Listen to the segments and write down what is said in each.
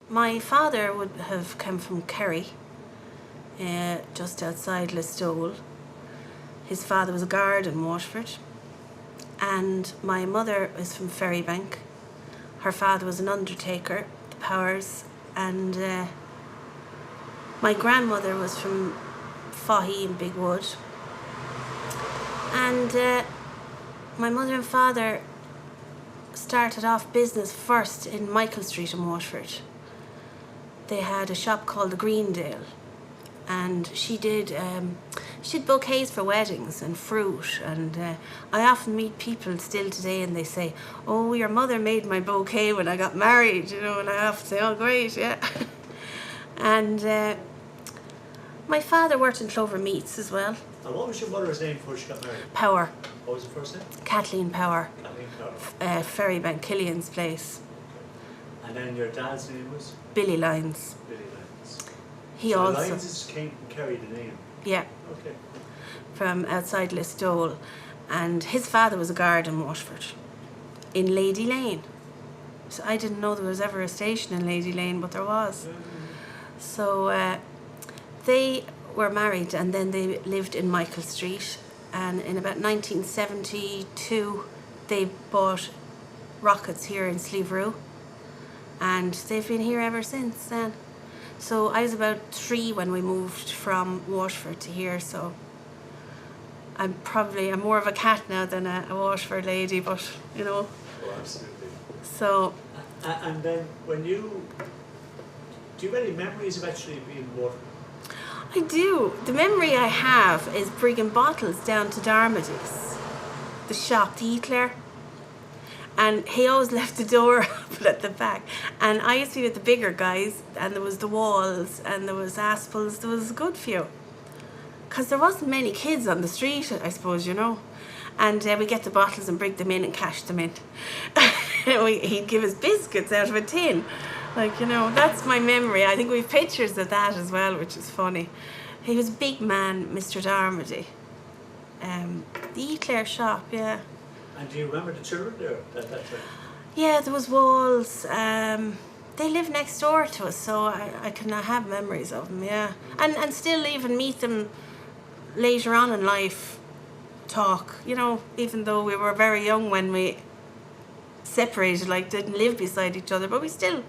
My father would have come from Kerry, just outside Listowel. His father was a guard in Waterford. And my mother is from Ferrybank. Her father was an undertaker, the Powers, and my grandmother was from Fahy in Bigwood. And my mother and father started off business first in Michael Street in Waterford. They had a shop called the Greendale, and she did bouquets for weddings and fruit, and I often meet people still today and they say, oh, your mother made my bouquet when I got married, you know, and I often say, oh great, yeah. And my father worked in Clover Meats as well. And what was your mother's name before she got married? Power. What was her first name? Kathleen Power. Kathleen Power. Ferrybank, Killian's place. Okay. And then your dad's name was? Billy Lyons. Billy Lyons. He so also... Lyons came from Kerry, the name? Yeah. Okay. From outside Listowel. And his father was a guard in Waterford, in Lady Lane. So I didn't know there was ever a station in Lady Lane, but there was. So they were married, and then they lived in Michael Street, and in about 1972 they bought Rockets here in Slieverue, and they've been here ever since then. So I was about 3 when we moved from Waterford to here, so I'm more of a cat now than a Waterford lady, but you know. Oh, absolutely. So. And then do you have any memories of actually being in Waterford? I do. The memory I have is bringing bottles down to Darmody's, the shop, the Eatler. And he always left the door open at the back. And I used to be with the bigger guys, and there was the Walls, and there was Aspels, there was a good few. Because there wasn't many kids on the street, I suppose, you know. And we'd get the bottles and bring them in and cash them in. He'd give us biscuits out of a tin. Like, you know, that's my memory. I think we've pictures of that as well, which is funny. He was a big man, Mr. Darmody. The Eclair shop, yeah. And do you remember the children there at that time? Yeah, there was Walls. They live next door to us, so I can have memories of them, yeah. And still even meet them later on in life, talk, you know, even though we were very young when we separated, like didn't live beside each other, but we still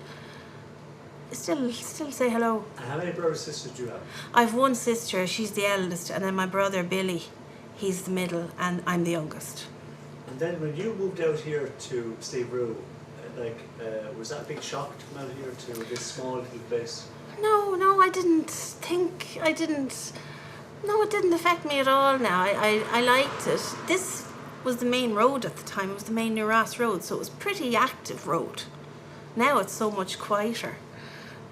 say hello. And how many brothers and sisters do you have? I've one sister, she's the eldest, and then my brother Billy, he's the middle, and I'm the youngest. And then when you moved out here to Slieverue, was that a big shock to come out here to this small little place? No, it didn't affect me at all now. I liked it. This was the main road at the time. It was the main New Ross road, so it was a pretty active road. Now it's so much quieter.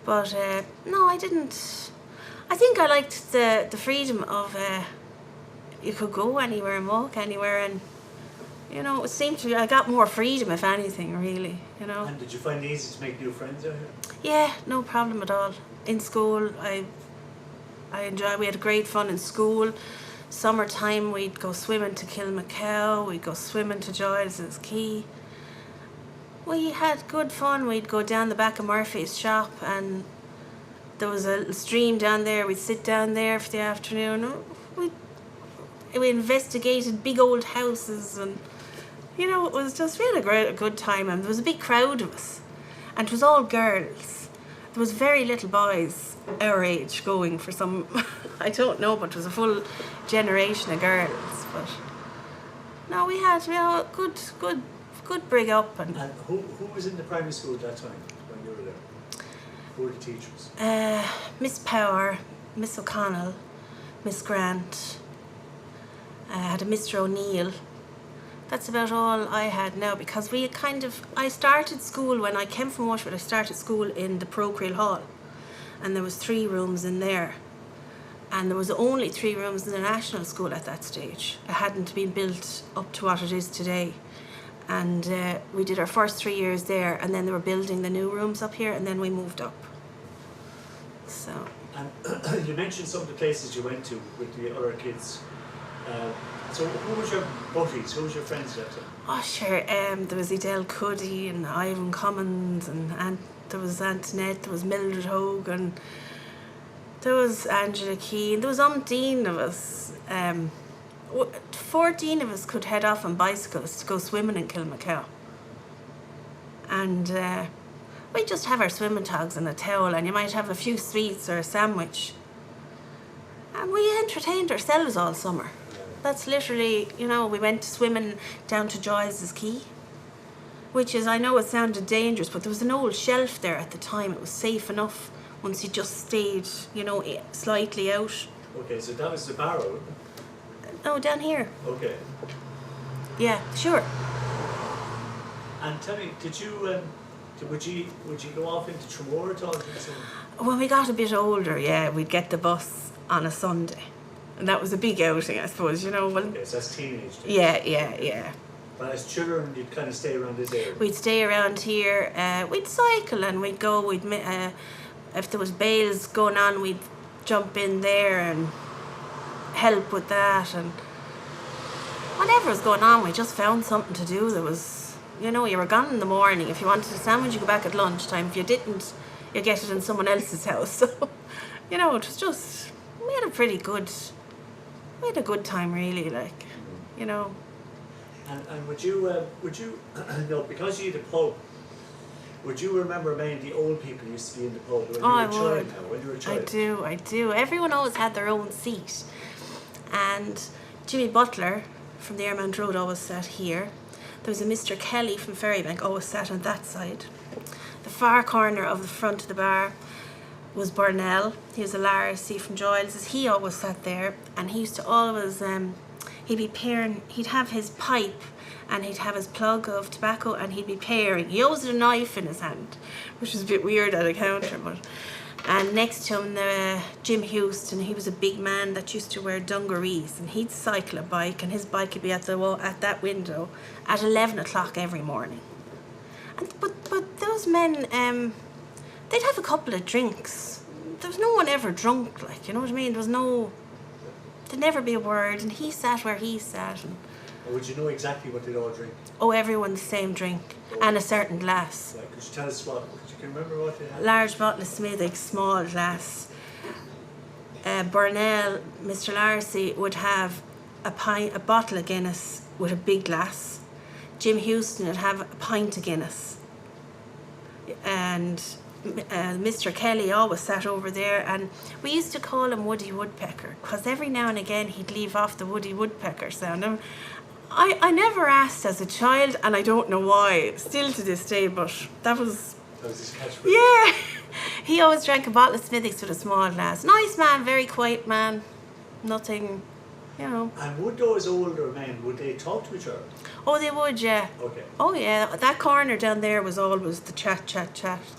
But no, I didn't. I think I liked the freedom of you could go anywhere and walk anywhere, and you know, it seemed to me I got more freedom, if anything, really, you know. And did you find it easy to make new friends out here? Yeah, no problem at all. In school, I enjoyed. We had great fun in school. Summertime, we'd go swimming to Kilmacow. We'd go swimming to Giles's Quay. We had good fun. We'd go down the back of Murphy's shop, and there was a little stream down there. We'd sit down there for the afternoon. We investigated big old houses, and you know, it was just really a good time. And there was a big crowd of us, and it was all girls. There was very little boys our age going for some, I don't know, but it was a full generation of girls. But no, we had good bring up. And who was in the primary school at that time when you were there? Who were the teachers? Miss Power, Miss O'Connell, Miss Grant. I had a Mr. O'Neill. That's about all I had now, because I started school when I came from Waterford. I started school in the Procreal Hall, and there was 3 rooms in there, and there was only 3 rooms in the National School at that stage. It hadn't been built up to what it is today, and we did our first 3 years there, and then they were building the new rooms up here, and then we moved up. So. And you mentioned some of the places you went to with the other kids. So who was your buddies? Who was your friends at that time? Oh sure, there was Edel Cuddy and Ivan Commons and There was Antoinette, there was Mildred Hogan, there was Angela Keane, there was umpteen of us. 14 of us could head off on bicycles to go swimming in Kilmacow. And we'd just have our swimming togs and a towel, and you might have a few sweets or a sandwich. And we entertained ourselves all summer. That's literally, you know, we went swimming down to Giles's Quay, which is, I know it sounded dangerous, but there was an old shelf there at the time. It was safe enough once you just stayed, you know, slightly out. Okay, so that was the barrow. No, down here. Okay. Yeah, sure. And tell me, would you go off into Tremor at all? When we got a bit older, yeah, we'd get the bus on a Sunday. And that was a big outing, I suppose, you know. Well, okay, so that's teenage days. Yeah. But as children, you'd kind of stay around this area? We'd stay around here. We'd cycle and we'd go. If there was bales going on, we'd jump in there and help with that. And whatever was going on, we just found something to do. There was, you know, you were gone in the morning. If you wanted a sandwich, you go back at lunchtime. If you didn't, you get it in someone else's house. So, you know, it was just, we had a good time, really, like, you know. And would you no, because you had a pub, would you remember many of the old people used to be in the pub when you were a child now, when you were a child? I do. Everyone always had their own seat. And Jimmy Butler from the Airmount Road always sat here. There was a Mr. Kelly from Ferrybank always sat on that side. The far corner of the front of the bar was Burnell. He was a Larcy from Giles's. He always sat there, and he used to always he'd have his pipe and he'd have his plug of tobacco and he'd be pairing. He always had a knife in his hand, which was a bit weird at a counter. And next to him, Jim Houston, he was a big man that used to wear dungarees, and he'd cycle a bike, and his bike would be at that window at 11 o'clock every morning. But those men, they'd have a couple of drinks. There was no one ever drunk, like, you know what I mean? There'd never be a word, and he sat where he sat. And would you know exactly what they'd all drink? oh, everyone the same drink, and a certain glass. Like, could you tell us what? Can you remember what they had? Large bottle of Smithwick, small glass. Burnell, Mr. Larcy would have a bottle of Guinness with a big glass. Jim Houston would have a pint of Guinness. And Mr. Kelly always sat over there, and we used to call him Woody Woodpecker, because every now and again he'd leave off the Woody Woodpecker sound. And I never asked as a child, and I don't know why, still to this day, but that was his catchphrase. Yeah. He always drank a bottle of Smithwick's with a small glass. Nice man, very quiet man. Nothing, you know. And would those older men, would they talk to each other? Oh, they would, yeah. Okay. Oh, yeah. That corner down there was always the chat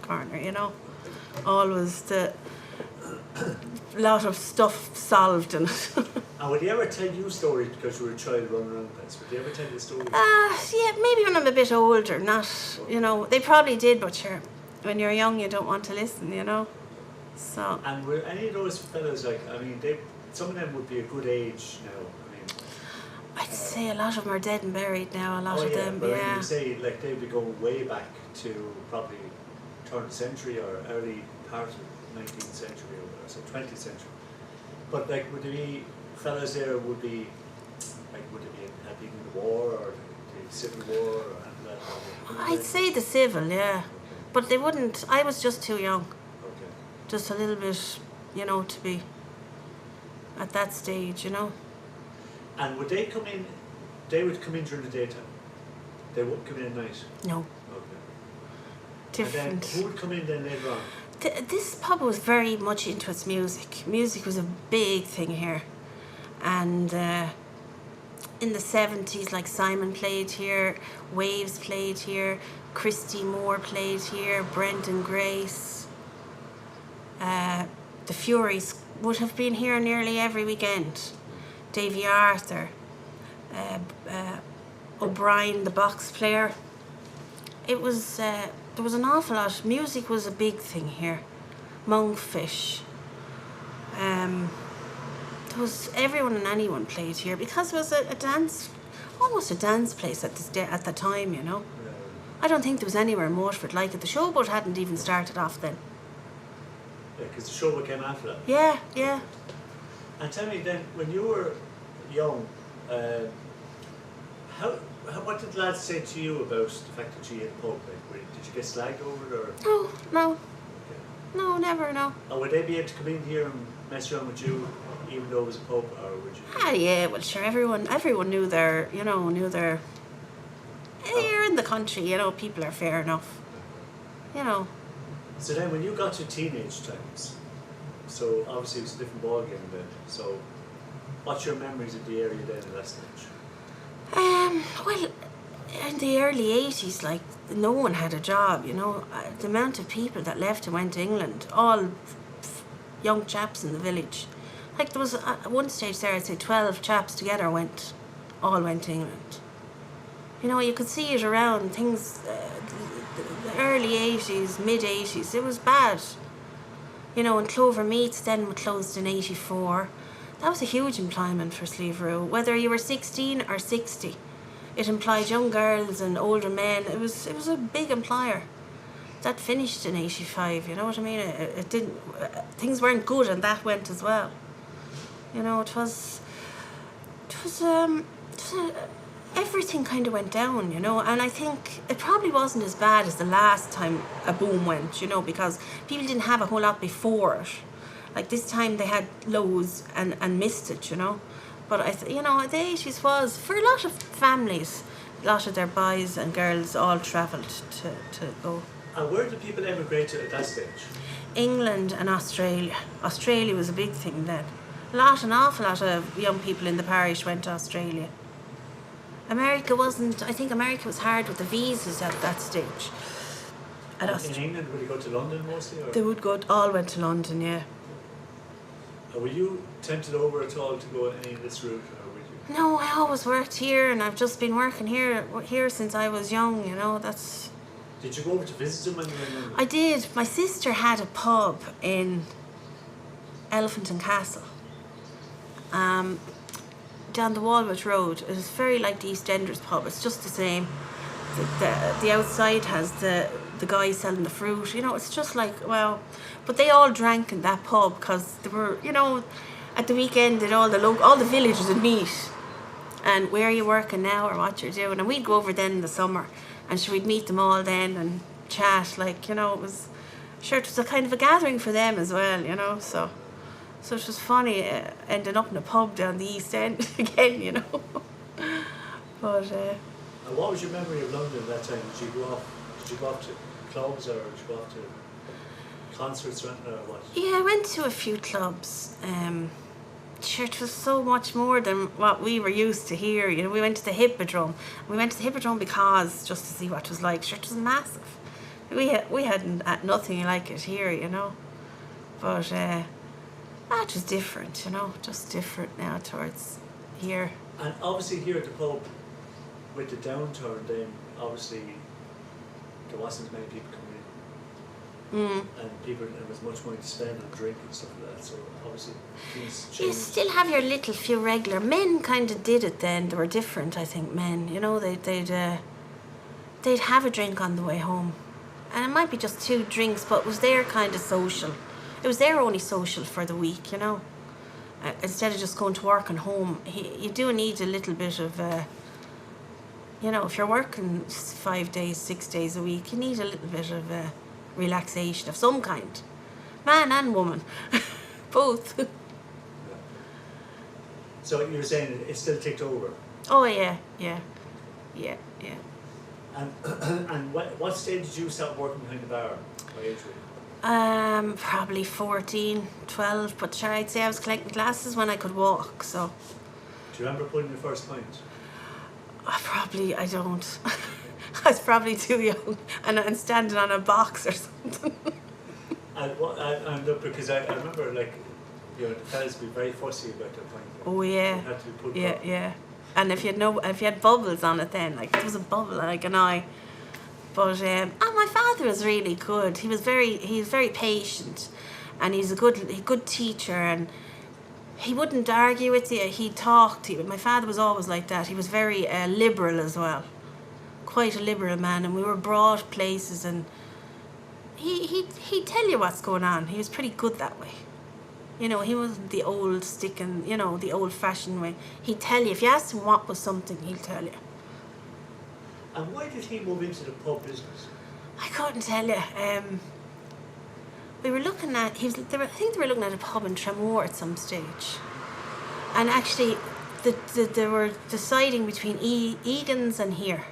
corner, you know. Always the lot of stuff solved in it. And would they ever tell you stories because you were a child running around the place? Would they ever tell you stories? Yeah, maybe when I'm a bit older, not, you know. They probably did, but sure, when you're young, you don't want to listen, you know. So. And were any of those fellas, like, I mean, some of them would be a good age now. I mean, I'd say a lot of them are dead and buried now. A lot of them, but yeah. I mean, you say like they'd be going way back to probably turn of the century or early part of 19th century or so 20th century. But like, would there be fellas there? Would they be had been in the war or the Civil War or anything like that? I'd say the civil, yeah. Okay. But they wouldn't. I was just too young. Okay. Just a little bit, you know, to be at that stage, you know. And would they come in? They would come in during the daytime. They wouldn't come in at night. No. Okay. Different. And then who would come in then later on? This pub was very much into its music. Music was a big thing here. And in the 70s, like Simon played here, Waves played here, Christy Moore played here, Brendan Grace. The Furies would have been here nearly every weekend. Davy Arthur, O'Brien, the box player. It was, there was an awful lot. Music was a big thing here. Monkfish. There was everyone and anyone played here because it was a dance, almost a dance place at the time, you know. I don't think there was anywhere in Waterford like it. The showboat hadn't even started off then. Yeah, because the showboat came after that. Yeah, yeah. And tell me then, when you were young, what did lads say to you about the fact that you had a pub? Like, did you get slagged over it, or? No. Okay. No, never, no. And would they be able to come in here and mess around with you, even though it was a pub, or would you? Ah, yeah, well, sure, everyone knew their, you're in the country, people are fair enough, So then when you got to teenage times, so obviously it was a different ballgame then, so what's your memories of the area then at that stage? Well, in the early 80s, like, no one had a job, the amount of people that left and went to England, all young chaps in the village. Like, there was, at one stage there, I'd say 12 chaps together all went to England. You could see it around things, the early 80s, mid 80s, it was bad. And Clover Meats then closed in 84. That was a huge employment for Slieverue, whether you were 16 or 60. It employed young girls and older men. It was a big employer. That finished in 85, you know what I mean? It didn't, things weren't good, and that went as well. Everything kind of went down, and I think it probably wasn't as bad as the last time a boom went, because people didn't have a whole lot before it. Like, this time they had loads and missed it, But the 80s was, for a lot of families, a lot of their boys and girls all travelled to go. And where did people emigrate to at that stage? England and Australia. Australia was a big thing then. An awful lot of young people in the parish went to Australia. America wasn't, I think America was hard with the visas at that stage. In England, would you go to London mostly? Or? They would all went to London, yeah. Were you tempted over at all to go any of this route, or would you? No, I always worked here, and I've just been working here since I was young, that's... Did you go over to visit them when you were in London? I did. My sister had a pub in Elephant and Castle. Down the Walworth Road. It was very like the EastEnders pub. It's just the same. The outside has the guy selling the fruit. It's just like, wow. But they all drank in that pub because they were, at the weekend all the villagers would meet. And where are you working now, or what you're doing? And we'd go over then in the summer, and we'd meet them all then and chat. Like, it was a kind of a gathering for them as well, So it was funny ending up in a pub down the East End again, But and what was your memory of London at that time? Did you go off to clubs, or did you go off to concerts or what? Yeah, I went to a few clubs. It was so much more than what we were used to here. We went to the Hippodrome. We went to the Hippodrome because just to see what it was like. It was massive. We hadn't had nothing like it here, But that was different, just different now towards here. And obviously here at the pub, with the downturn, then obviously there wasn't many people coming in. And there was much money to spend on drink and stuff like that, so obviously things changed. You still have your little few regular men. Kind of did it then. They were different, I think. Men, they'd have a drink on the way home, and it might be just 2 drinks, but it was their kind of social. It was their only social for the week, instead of just going to work and home. You do need a little bit of, if you're working 5 days, 6 days a week, you need a little bit of relaxation of some kind. Man and woman, both. So you're saying it still ticked over? Oh, yeah. And what stage did you start working behind the bar? By age range? Probably 14, 12, but sure, I'd say I was collecting glasses when I could walk, so. Do you remember putting your first pint? I don't. I was probably too young, and standing on a box or something. And look, because I remember, like, the fellas would be very fussy about their pint. Oh yeah. It had to be put Yeah. And if you had bubbles on it, then there was a bubble like an eye. But my father was really good. He was very patient, and he's a good teacher, and he wouldn't argue with you. He talked. My father was always like that. He was very liberal as well, quite a liberal man, and we were brought places, and he'd tell you what's going on. He was pretty good that way. You know, he wasn't the old sticking, you know, the old-fashioned way. He'd tell you. If you asked him what was something, he'll tell you. And why did he move into the pub business? I couldn't tell you. We were looking at, I think they were looking at a pub in Tremor at some stage. And actually, they were deciding between Egan's and here.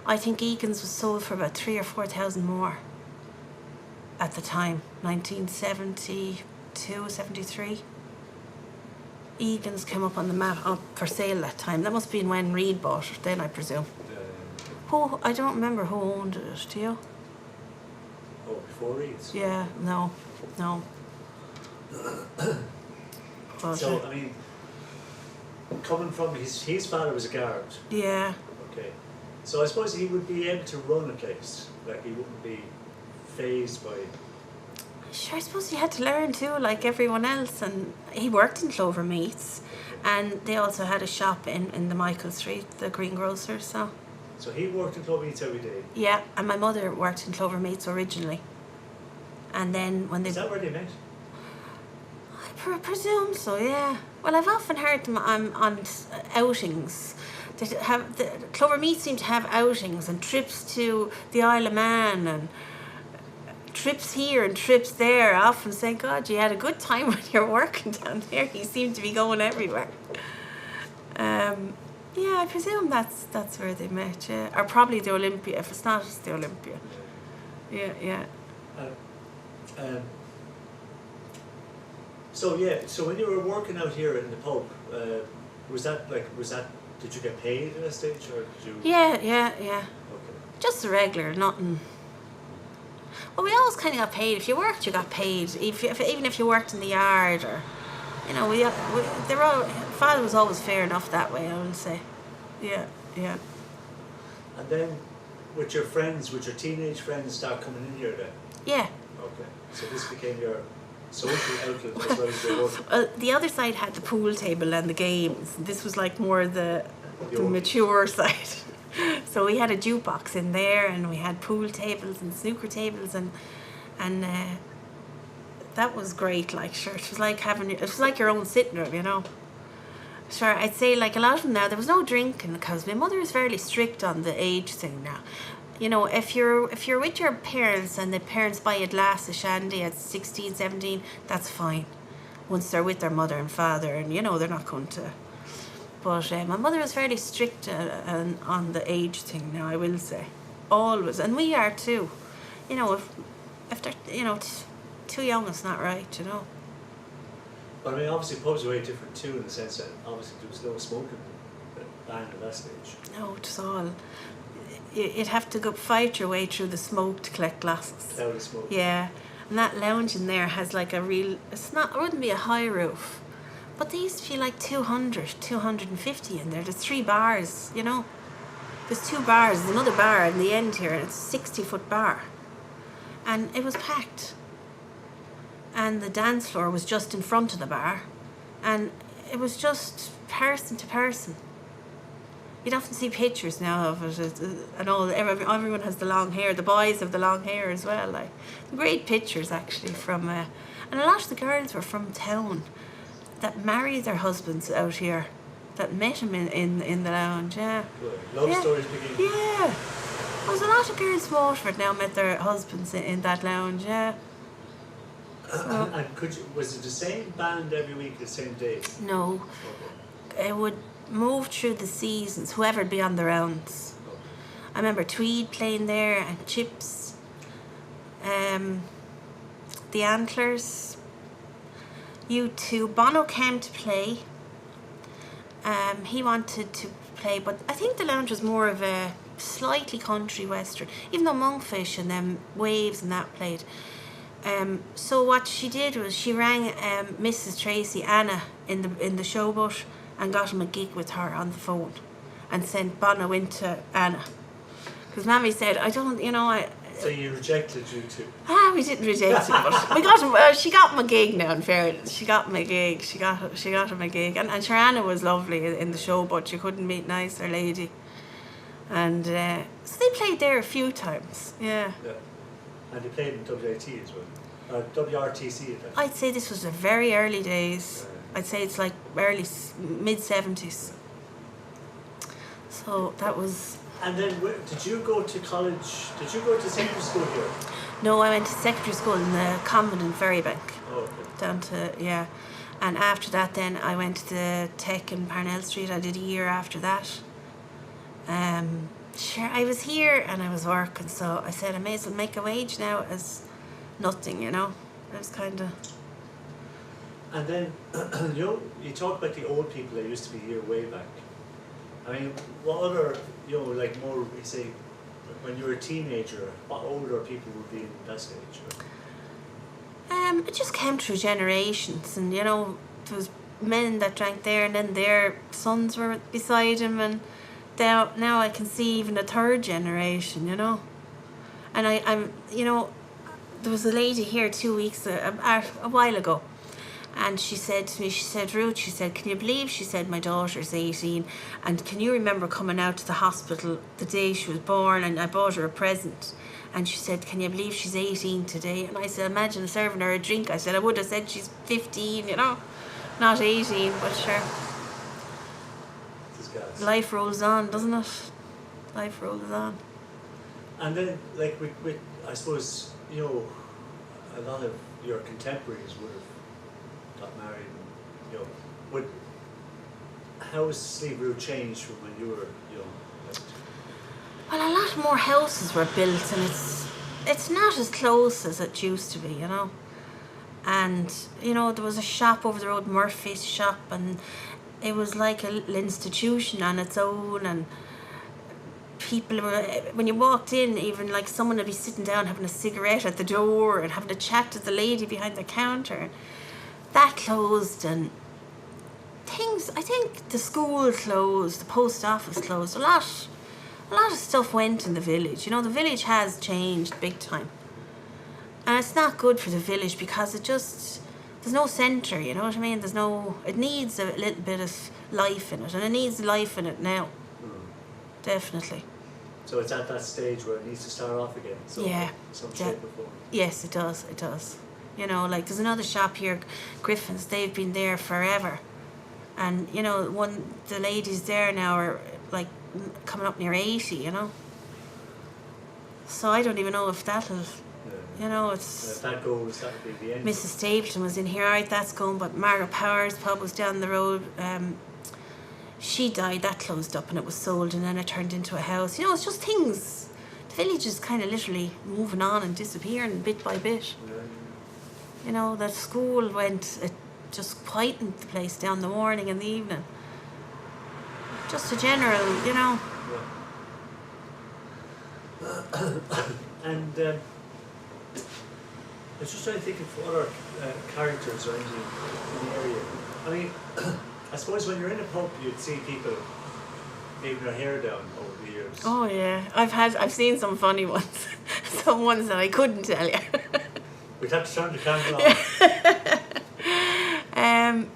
I think Egan's was sold for about 3,000 or 4,000 more at the time, 1972, 73. Egan's came up on the map up for sale that time. That must have been when Reed bought it then, I presume. I don't remember who owned it, do you? Oh, before Reed's? Yeah, no. But, so, I mean, coming from his father was a guard. yeah. Okay. So I suppose he would be able to run a place. Like, he wouldn't be phased by... Sure, I suppose he had to learn too, like everyone else. And he worked in Clover Meats, and they also had a shop in the Michael Street, the greengrocer. So he worked in Clover Meats every day? Yeah, and my mother worked in Clover Meats originally. And then when they... Is that where they met? I presume so, yeah. Well, I've often heard them on outings. Clover Meats seem to have outings and trips to the Isle of Man and trips here and trips there. I often say, God, you had a good time when you're working down there. You seem to be going everywhere. Yeah, I presume that's where they met, yeah. Or probably the Olympia. If it's not, it's the Olympia. Yeah. So when you were working out here in the pub, did you get paid at a stage, or did you? Yeah. Okay. Just a regular, nothing. Well, we always kind of got paid. If you worked, you got paid. Even if you worked in the yard, or, you know, Father was always fair enough that way, I would say. Yeah. And then, with your teenage friends, start coming in here then? Yeah. Okay. So this became your social outlet as well as your work? Well, the other side had the pool table and the games. This was like more the mature side. So we had a jukebox in there, and we had pool tables and snooker tables, and that was great. Like, sure, it was like your own sitting room, you know. Sure, I'd say like a lot of them now, there was no drinking because my mother is fairly strict on the age thing now. You know, if you're with your parents and the parents buy a glass of shandy at 16, 17, that's fine. Once they're with their mother and father, and you know they're not going to. But my mother was fairly strict on the age thing now, I will say. Always. And we are too. You know, if they're, you know, too young, it's not right, you know. But I mean, obviously pubs were very different too, in the sense that obviously there was no smoking banned at that stage. No, it was all... You'd have to fight your way through the smoke to collect glasses. Cloud of smoke. Yeah. And that lounge in there has like a real... it wouldn't be a high roof. But they used to be like 200, 250 in there. There's 3 bars, you know. There's 2 bars. There's another bar in the end here, and it's a 60-foot bar. And it was packed. And the dance floor was just in front of the bar. And it was just person to person. You'd often see pictures now of it, and everyone has the long hair. The boys have the long hair as well. Like, great pictures actually from... and a lot of the girls were from town that married their husbands out here, that met him in the lounge, yeah. Good. Love stories begin. Yeah. There's a lot of girls from Waterford now met their husbands in that lounge, yeah. So, and was it the same band every week, the same days? No. Okay. It would move through the seasons, whoever'd be on the rounds. Okay. I remember Tweed playing there, and Chips, the Antlers, U2. Bono came to play. He wanted to play, but I think the lounge was more of a slightly country western, even though Monkfish and them Waves and that played. So what she did was she rang Mrs. Tracy, Anna, in the showboat, and got him a gig with her on the phone, and sent Bono into Anna. Because Mammy said, So you rejected U2? We didn't reject him, but we got him. She got him a gig now. In fairness, she got him a gig. She got him a gig, and sure, Anna was lovely in the show, but you couldn't meet nicer lady. And so they played there a few times, yeah. Yeah. And they played in WIT as well. WRTC at that. I'd say this was the very early days. Yeah. I'd say it's like mid-70s. So that was... And then did you go to college, did you go to secondary school here? No, I went to secondary school in the convent in Ferrybank. Oh, okay. Down to, yeah. And after that then I went to the Tech in Parnell Street. I did a year after that. Sure, I was here and I was working, so I said I may as well make a wage now as nothing, you know. I was kind of... And then, you know, you talk about the old people that used to be here way back. I mean, what other, you know, like more, we say, when you were a teenager, what older people would be in that stage? It just came through generations, and you know, there was men that drank there, and then their sons were beside him, and now I can see even a third generation, you know. And I'm, you know, there was a lady here 2 weeks, a while ago, and she said to me, she said, Ruth, she said, can you believe, she said, my daughter's 18, and can you remember coming out to the hospital the day she was born, and I bought her a present, and she said, can you believe she's 18 today? And I said, imagine serving her a drink. I said, I would have said she's 15, you know, not 18, but sure. Life rolls on, doesn't it? Life rolls on. And then, like, with I suppose, you know, a lot of your contemporaries would have got married, and, you know, how has Slieverue changed from when you were young? Well, a lot more houses were built, and it's not as close as it used to be, you know. And, you know, there was a shop over the road, Murphy's shop, and it was like a little institution on its own, and people were, when you walked in, even like someone would be sitting down having a cigarette at the door and having a chat to the lady behind the counter. That closed, and things, I think the school closed, the post office closed, a lot of stuff went in the village. You know, the village has changed big time. And it's not good for the village because it just, there's no centre, you know what I mean? There's no, it needs a little bit of life in it, and it needs life in it now. Definitely. So it's at that stage where it needs to start off again, so yeah. Some shape or form. Yes, it does. You know, like there's another shop here, Griffin's, they've been there forever. And, you know, the ladies there now are like coming up near 80, you know. So I don't even know if that'll, you know, it's... If that goes, that'll be the end. Mrs. Stapleton was in here, right, that's going, but Margaret Power's pub was down the road. She died, that closed up and it was sold, and then it turned into a house. You know, it's just things, the village is kind of literally moving on and disappearing bit by bit. You know, that school went, it just quietened the place down the morning and the evening. Just a general, you know. And I was just trying to think of other characters around you in the area. I mean, I suppose when you're in a pub, you'd see people leaving their hair down over the years. Oh yeah, I've seen some funny ones, some ones that I couldn't tell you. We'd have to turn the camera on.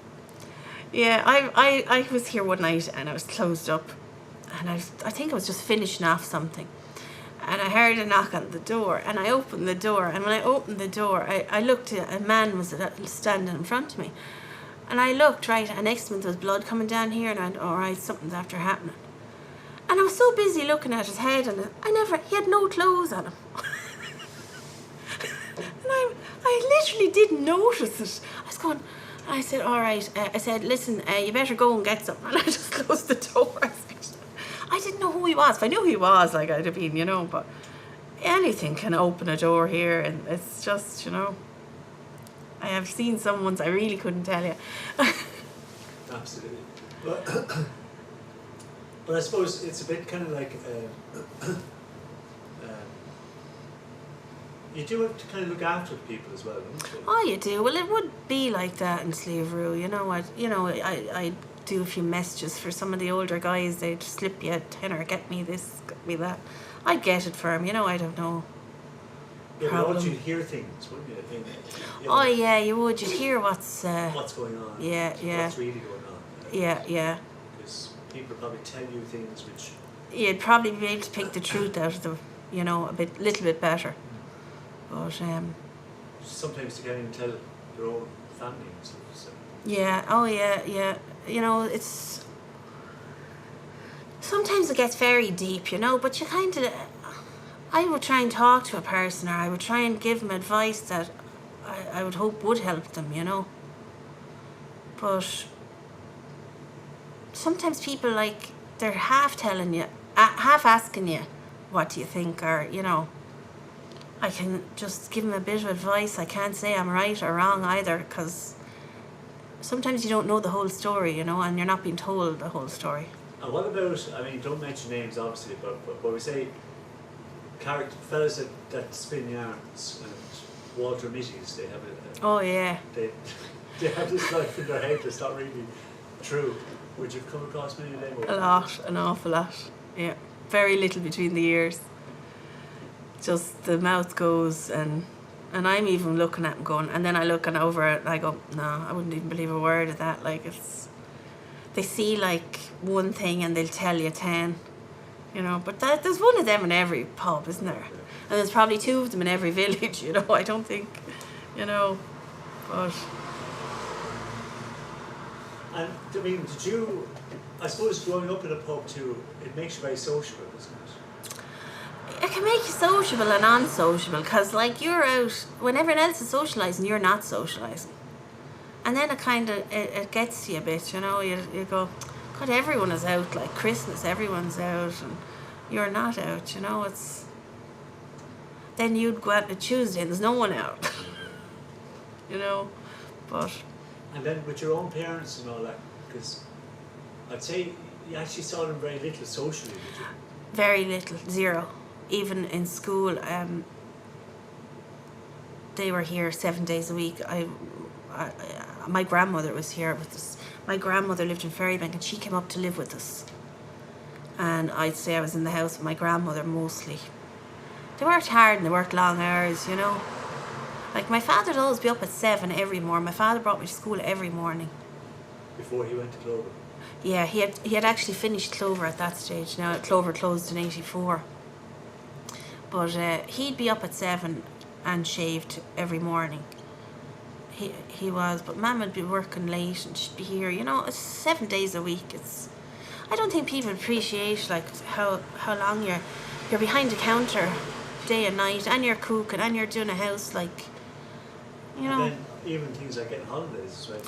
Yeah, I was here one night and I was closed up, and I think I was just finishing off something, and I heard a knock on the door, and I opened the door, and when I opened the door, I looked at a man was standing in front of me, and I looked, right, and next to me there was blood coming down here, and I went, all right, something's after happening. And I was so busy looking at his head, and he had no clothes on him. And I literally didn't notice it. I was going, I said, all right, I said, listen, you better go and get some. And I just closed the door. I didn't know who he was. If I knew who he was, like, I'd have been, you know, but anything can open a door here, and it's just, you know, I have seen some ones I really couldn't tell you. Absolutely. But I suppose it's a bit kind of like, you do have to kind of look after the people as well, don't you? Oh, you do. Well, it would be like that in Slieverue, you know. I do a few messages for some of the older guys. They'd slip you a tenner, get me this, get me that. I'd get it for them, you know. I don't know. Yeah, but you'd hear things, wouldn't you? You know, oh yeah, you would. You'd hear what's going on. Yeah. What's really going on. Yeah. Because people probably tell you things which you'd probably be able to pick the truth out of them, you know, little bit better. But sometimes they can't even tell their own family and stuff. So. yeah, oh yeah. You know, it's sometimes it gets very deep, you know. But you kind of, I would try and talk to a person, or I would try and give them advice that I would hope would help them, you know. But sometimes people, like, they're half telling you, half asking you, what do you think, or, you know. I can just give them a bit of advice. I can't say I'm right or wrong either, because sometimes you don't know the whole story, you know, and you're not being told the whole story. And what about, I mean, don't mention names obviously, but we say fellas that spin yarns and Walter Mitty's, they have Oh yeah. They have this life in their head that's not really true. Would you come across many of them? A lot, an awful lot. Yeah, very little between the ears. Just the mouth goes, and I'm even looking at them going, and then I look over it and I go, no, I wouldn't even believe a word of that. Like, they see like one thing and they'll tell you 10, you know. But there's one of them in every pub, isn't there? And there's probably 2 of them in every village, you know. I don't think, you know, but. And I mean, I suppose growing up in a pub too, it makes you very sociable, doesn't it? It can make you sociable and unsociable, because like you're out when everyone else is socialising, you're not socialising, and then it kind of it gets you a bit, you know. You go, God, everyone is out, like Christmas, everyone's out, and you're not out, you know. It's then you'd go out on a Tuesday and there's no one out, you know. But and then with your own parents and all that, because I'd say you actually saw them very little socially, did you? Very little, zero. Even in school, they were here 7 days a week. My grandmother was here with us. My grandmother lived in Ferrybank, and she came up to live with us. And I'd say I was in the house with my grandmother mostly. They worked hard and they worked long hours, you know. Like, my father would always be up at 7 every morning. My father brought me to school every morning. Before he went to Clover? Yeah, he had actually finished Clover at that stage. Now, Clover closed in 84. But he'd be up at 7 and shaved every morning. He was, but Mum would be working late and she'd be here. You know, it's 7 days a week. I don't think people appreciate like how long you're behind a counter day and night, and you're cooking and you're doing a house, like, you know. And then even things like getting holidays as well.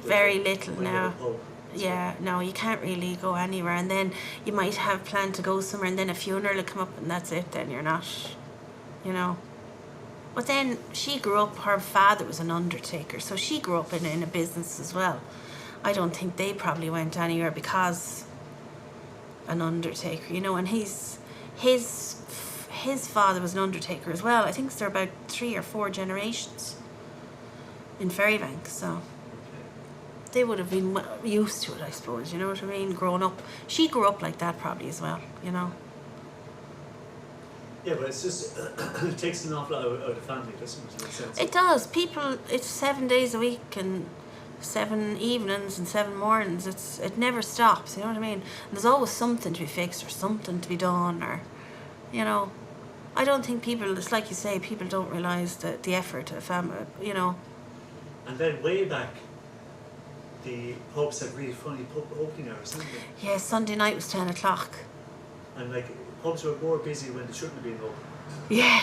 Very little when now. you're at a pub, Yeah, no, you can't really go anywhere, and then you might have planned to go somewhere, and then a funeral will come up, and that's it. Then you're not, you know. But then she grew up. Her father was an undertaker, so she grew up in a business as well. I don't think they probably went anywhere because an undertaker, you know. And his father was an undertaker as well. I think they're about 3 or 4 generations in Ferrybank, so. They would have been used to it, I suppose, you know what I mean, growing up. She grew up like that probably as well, you know. Yeah, but it's just, it takes an awful lot out of the family, doesn't it, in a sense? It does. People, it's 7 days a week and 7 evenings and 7 mornings. It never stops, you know what I mean? And there's always something to be fixed or something to be done, or, you know. I don't think people, it's like you say, people don't realise the effort of a family, you know. And then way back, the pubs had really funny pub opening hours, didn't they? Yeah, Sunday night was 10 o'clock. And like, pubs were more busy when they shouldn't have been open. Yeah.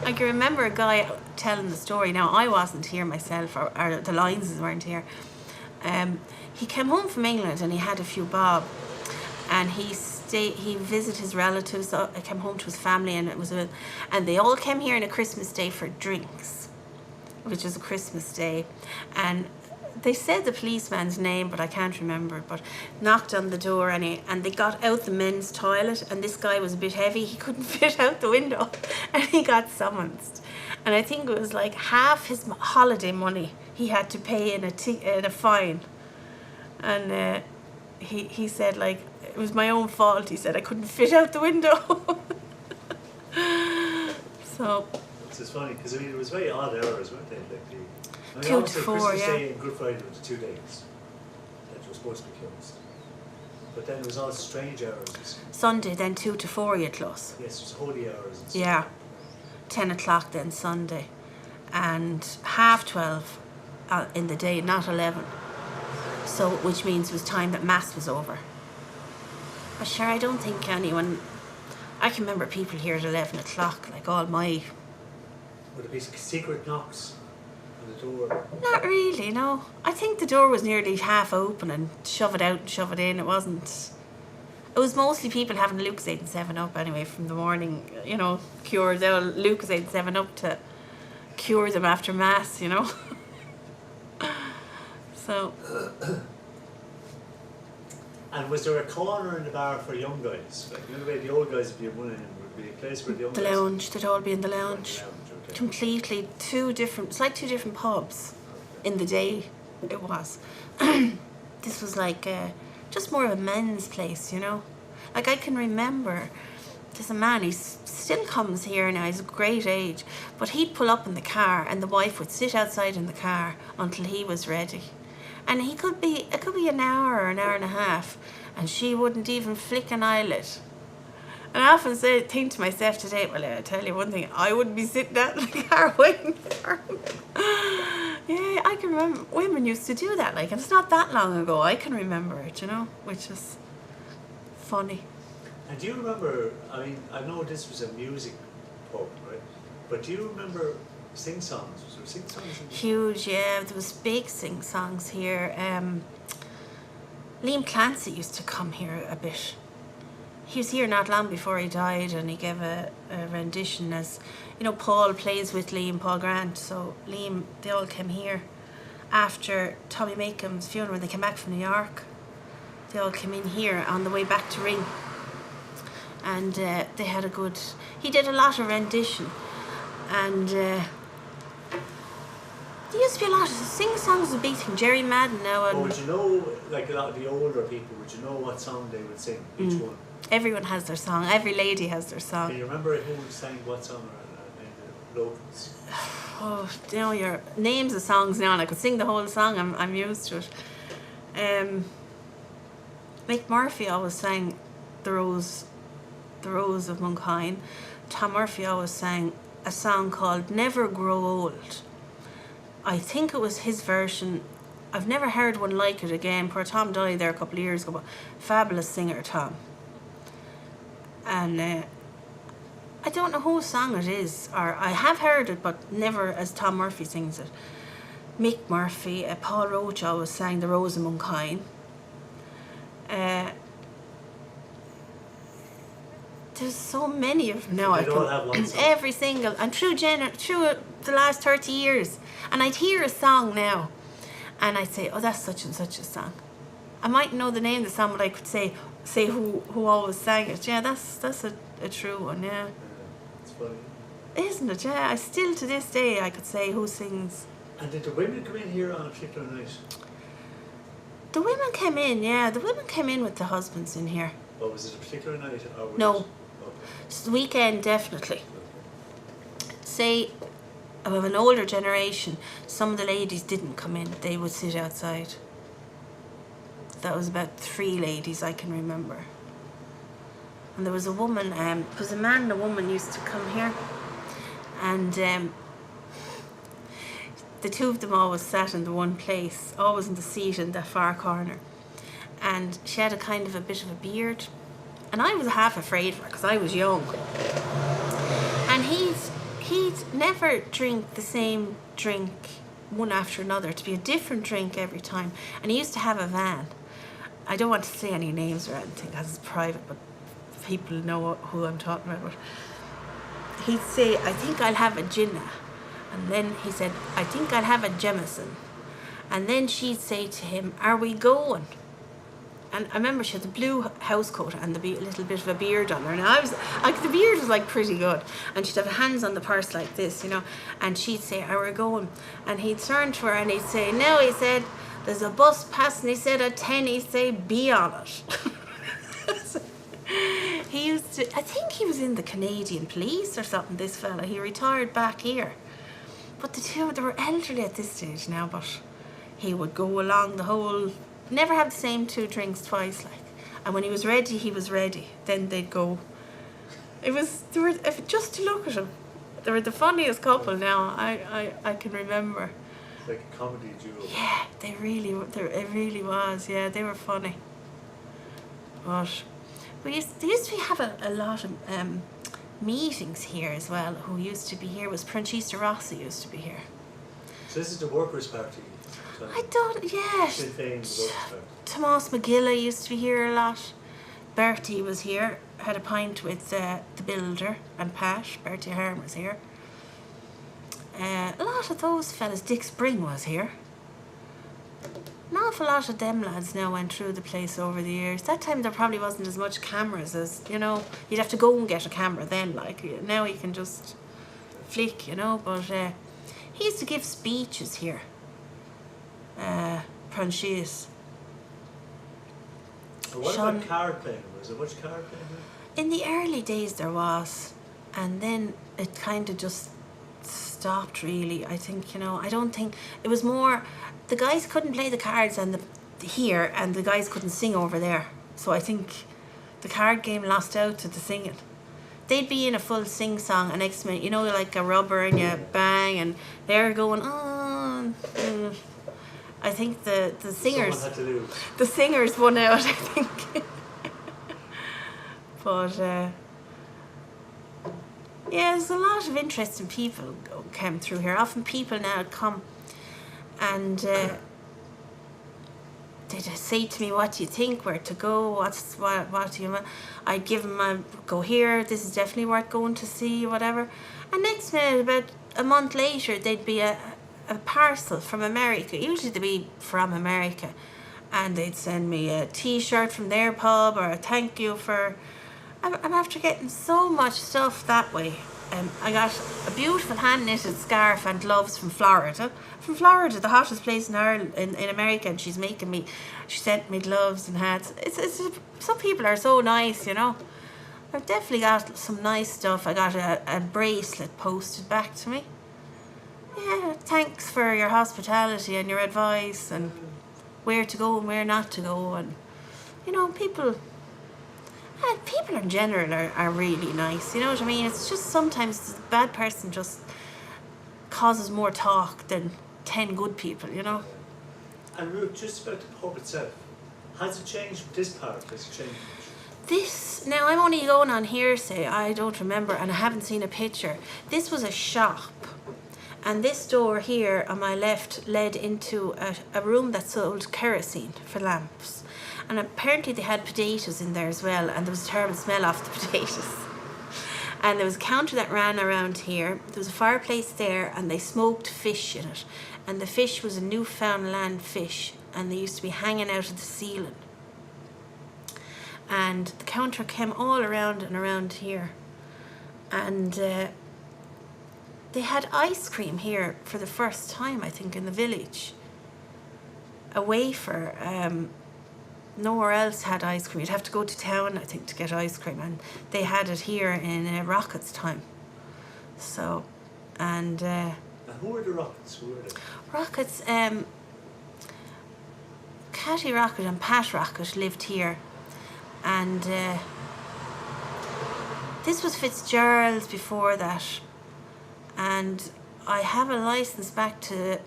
I can remember a guy telling the story. Now, I wasn't here myself, or the Lyonses weren't here. He came home from England and he had a few bob, and he visited his relatives. Came home to his family, and and they all came here on a Christmas day for drinks, which is a Christmas day. And they said the policeman's name, but I can't remember it, but knocked on the door, and they got out the men's toilet, and this guy was a bit heavy, he couldn't fit out the window, and he got summoned. And I think it was like half his holiday money he had to pay in a fine. And he said, like, it was my own fault. He said I couldn't fit out the window. So It's just funny, because I mean, it was very odd hours, weren't they? Like 2 to 4, Christmas yeah. Day and Good Friday were the 2 days that were supposed to be closed. But then it was all strange hours. Sunday, then 2 to 4 you'd close. Yes, it was holy hours and stuff. Yeah. 10 o'clock then Sunday. And 12:30 in the day, not 11. So, which means it was time that Mass was over. But sure, I don't think anyone... I can remember people here at 11 o'clock, like all my... Would it be secret knocks on the door? Not really, no. I think the door was nearly half open and shove it out and shove it in. It wasn't... It was mostly people having Lucozade and 7-Up anyway from the morning, you know, cure their Lucozade and 7-Up to cure them after Mass, you know. So... And was there a corner in the bar for young guys? Like, you know the way the old guys would be in one end, would be a place where the young The guys... lounge, they'd all be in the lounge. Okay. Completely it's like two different pubs. Okay. In the day, it was. This was like just more of a men's place, you know. Like I can remember, there's a man, he still comes here now, he's a great age, but he'd pull up in the car and the wife would sit outside in the car until he was ready. And it could be an hour or an hour and a half, and she wouldn't even flick an eyelid. And I often think to myself today, well, I tell you one thing, I wouldn't be sitting out in the car waiting for him. Yeah, I can remember women used to do that, like, and it's not that long ago. I can remember it, you know, which is funny. And do you remember, I mean, I know this was a music pub, right? But do you remember sing-songs? Was there sing-songs? Huge, yeah. There was big sing-songs here. Liam Clancy used to come here a bit. He was here not long before he died, and he gave a rendition as, you know, Paul plays with Liam, Paul Grant, so Liam, they all came here after Tommy Makeham's funeral. When they came back from New York, they all came in here on the way back to Ring, and they had a good... He did a lot of rendition, and there used to be a lot of sing-songs of beating Jerry Madden now. And would you know, like a lot of the older people, would you know what song they would sing, each one? Everyone has their song. Every lady has their song. Can you remember who sang what song in the locals? Oh, you know your names of songs now, and I could sing the whole song. I'm used to it. Mick Murphy always sang the Rose of Monkine. Tom Murphy always sang a song called Never Grow Old. I think it was his version. I've never heard one like it again. Poor Tom died there a couple of years ago, but fabulous singer, Tom. And I don't know whose song it is, or I have heard it, but never as Tom Murphy sings it. Mick Murphy, Paul Roach always sang The Rose of Monkine. There's so many of them now. They all have one song. Every single, and through the last 30 years, and I'd hear a song now, and I'd say, oh, that's such and such a song. I might know the name of the song, but I could say who always sang it. Yeah, that's a true one, yeah. It's funny. Isn't it? Yeah, I still to this day I could say who sings. And did the women come in here on a particular night? The women came in, yeah. The women came in with the husbands in here. Or was it a particular night? Or was No. It? Okay. It's the weekend, definitely. Okay. Say, of an older generation, some of the ladies didn't come in. They would sit outside. That was about 3 ladies I can remember. And there was a woman, it was a man and a woman used to come here. And the two of them always sat in the one place, always in the seat in the far corner. And she had a kind of a bit of a beard. And I was half afraid of her because I was young. And he'd never drink the same drink one after another, to be a different drink every time. And he used to have a van. I don't want to say any names or anything because it's private, but people know who I'm talking about. But he'd say, I think I'll have a Jinnah. And then he said, I think I'll have a Jemison. And then she'd say to him, are we going? And I remember she had the blue house coat and the little bit of a beard on her. Now the beard was like pretty good. And she'd have her hands on the purse like this, you know. And she'd say, are we going? And he'd turn to her and he'd say, no, he said, there's a bus passing. He said at 10, he'd say, be on it. He used to, I think he was in the Canadian police or something, this fella. He retired back here. But they were elderly at this stage now, but he would go along the whole, never have the same 2 drinks twice, like. And when he was ready, he was ready. Then they'd go. Just to look at them, they were the funniest couple now I can remember. It's like a comedy duo. Yeah, it really was. Yeah, they were funny. But they used to have a lot of meetings here as well. Who used to be here was Francesca Rossi used to be here. So this is the Workers' Party. I don't, yeah. Sinn Féin's Workers' Party. Tomas McGilla used to be here a lot. Bertie was here, had a pint with the builder and Pat. Bertie Harm was here. A lot of those fellas. Dick Spring was here. An awful lot of them lads now went through the place over the years. That time there probably wasn't as much cameras as, you know, you'd have to go and get a camera then, like, now you can just flick, you know, but he used to give speeches here. Franchise. What about card playing? Was there much card playing here? In the early days there was, and then it kind of just stopped really. I think, you know, I don't think, it was more, the guys couldn't play the cards and here, and the guys couldn't sing over there. So I think the card game lost out to the singing. They'd be in a full sing song, and next minute, you know, like a rubber and you bang, and they're going on. I think the singers, Someone had to lose. the singers won out, I think. But yeah, there's a lot of interesting people came through here. Often people now come and they'd say to me, "What do you think? Where to go? What do you want?" I'd give them a go here. This is definitely worth going to see, whatever. And next minute, about a month later, they'd be a parcel from America. Usually they'd be from America, and they'd send me a T-shirt from their pub or a thank you for. I'm after getting so much stuff that way. I got a beautiful hand-knitted scarf and gloves from Florida. From Florida, the hottest place in Ireland, in America, and she sent me gloves and hats. It's some people are so nice, you know. I've definitely got some nice stuff. I got a bracelet posted back to me. Yeah, thanks for your hospitality and your advice and where to go and where not to go, and you know, people in general are really nice, you know what I mean? It's just sometimes the bad person just causes more talk than 10 good people, you know? And Ruth, just about the pub itself, has it changed? This part, has it changed? This, now I'm only going on hearsay, I don't remember, and I haven't seen a picture. This was a shop, and this door here on my left led into a room that sold kerosene for lamps. And apparently they had potatoes in there as well, and there was a terrible smell off the potatoes. And there was a counter that ran around here. There was a fireplace there, and they smoked fish in it. And the fish was a Newfoundland fish, and they used to be hanging out of the ceiling. And the counter came all around and around here. And they had ice cream here for the first time, I think, in the village. A wafer. Nowhere else had ice cream. You'd have to go to town, I think, to get ice cream, and they had it here in Rocket's time. So, and who were the Rockets? Who were they? Rockets, Catty Rocket and Pat Rocket lived here, and this was Fitzgerald's before that, and I have a license back to,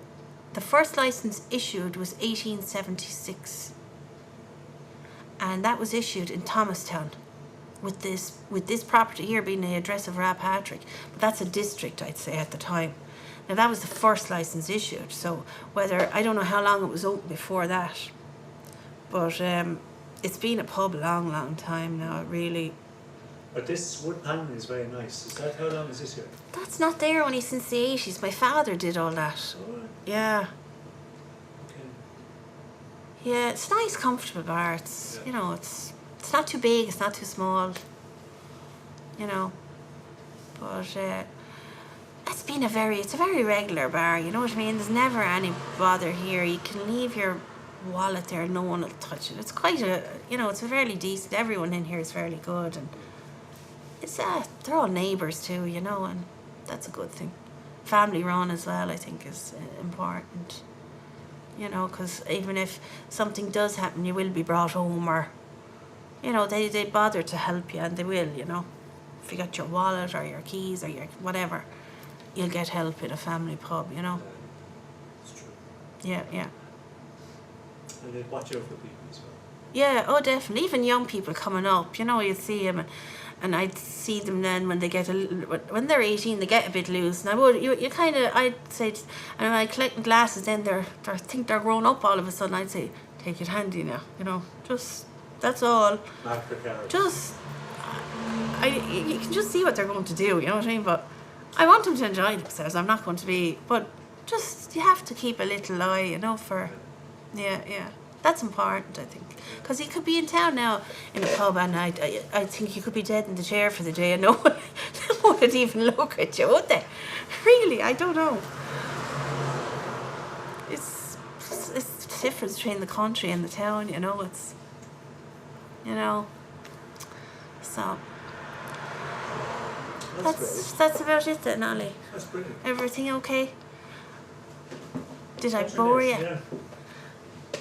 the first license issued was 1876. And that was issued in Thomastown, with this property here being the address of Ra Patrick. But that's a district, I'd say, at the time. Now that was the first license issued. So I don't know how long it was open before that, but it's been a pub a long, long time now. It really. But this wood paneling is very nice. Is that, how long is this here? That's not there only since the 80s. My father did all that. Oh, yeah. okay. Yeah, it's a nice, comfortable bar. It's, you know, it's not too big, it's not too small, you know. But it's a very regular bar, you know what I mean? There's never any bother here. You can leave your wallet there, no one will touch it. It's quite it's fairly decent. Everyone in here is fairly good, and it's they're all neighbours too, you know, and that's a good thing. Family run as well, I think, is important. You know, because even if something does happen, you will be brought home, or, you know, they bother to help you, and they will, you know. If you got your wallet or your keys or your whatever, you'll get help in a family pub, you know. It's true. Yeah, yeah. And they watch out for people as well. Yeah, oh definitely. Even young people coming up, you know, you see them, and I'd see them then when they get when they're 18, they get a bit loose. And you kind of, I'd say, and when I collect glasses, then they think they're grown up all of a sudden. I'd say, take it handy now, you know, just, that's all. Mark for carrots. Just, you can just see what they're going to do, you know what I mean? But I want them to enjoy themselves. I'm not going to be, but just, you have to keep a little eye, you know, for, yeah. That's important, I think. Because he could be in town now in a pub, and I think you could be dead in the chair for the day, and no one would even look at you, would they? Really, I don't know. It's the difference between the country and the town, you know. It's, you know. So that's about it then, Ollie. That's brilliant. Everything okay? Did I What's your bore name? you? Yeah.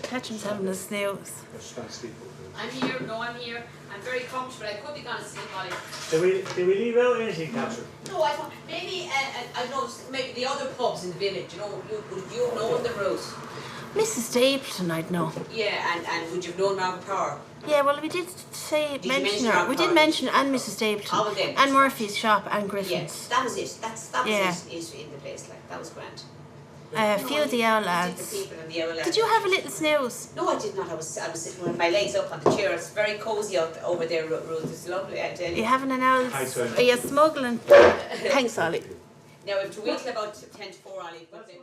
Catching's having a snooze. Just trying to sleep over I'm here, no, I'm here. I'm very comfortable. I could be going to sleep, Ollie. there. Did we leave out anything, Catherine? No, I thought maybe, I noticed maybe the other pubs in the village, you know, you know the route. Mrs. Stapleton, I'd know. Yeah, and would you have known Margaret Power? Yeah, well, we did mention her. We did mention and Mrs. Stapleton, Oh, well then. and Murphy's shop, and Griffin's. Yes, that was it. That was Yeah. it in the place, like, that was grand. A few of the owl The lads. people and the other lads. Did you have a little snooze? No, I did not. I was sitting with my legs up on the chair. It's very cosy out over there, Ruth. It's lovely, I tell Are you. you having an owl? Hi, Tony. Are you smuggling? Thanks, Ollie. Now, we have to wait till about 10 to 4, Ollie. But then